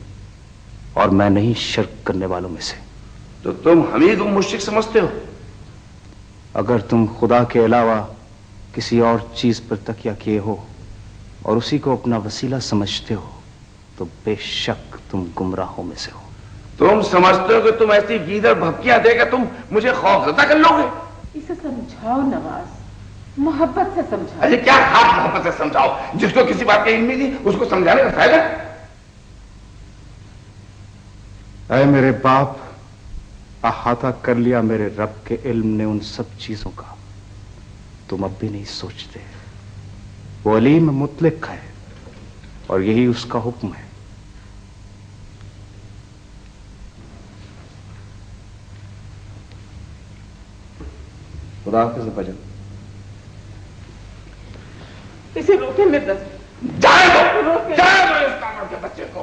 और मैं नहीं शिर्क करने वालों में से। तो तुम हमीद को मुश्रिक समझते हो? अगर तुम खुदा के अलावा किसी और चीज पर तकिया किए हो और उसी को अपना वसीला समझते हो तो बेशक तुम गुमराहों में से हो। तुम समझते हो कि तुम ऐसी गीदड़ भपकियां देकर तुम मुझे खौफजदा कर लोगे? इसे समझाओ नवाज, मोहब्बत से समझाओ। अरे क्या खास मोहब्बत से समझाओ? जिसको किसी बात की इल्म नहीं उसको समझाने का फायदा? ऐ मेरे बाप, अहाता कर लिया मेरे रब के इल्म ने उन सब चीजों का, तुम अब भी नहीं सोचते। वो अलीम मुतलक है और यही उसका हुक्म है। खुदा हाफिज़ बजन। इसे रोके मिर्जा। जाए इस कामर के बच्चे को।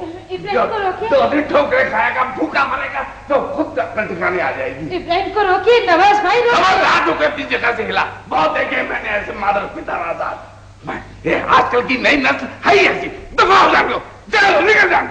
दो दिन ठोकरे खाएगा, भूखा मरेगा तो खुद अकल ठिकाने आ जाएगी। इब्राहिम को रोकिए नवाज भाई, रोकिए। हाथ धोके अपनी जगह से हिला। बहुत देखे मैंने ऐसे मादर पिता आजाद। ये आजकल की नई नस्ल है ही ऐसी। दफा हो जाओ, चलो निकल जाओ।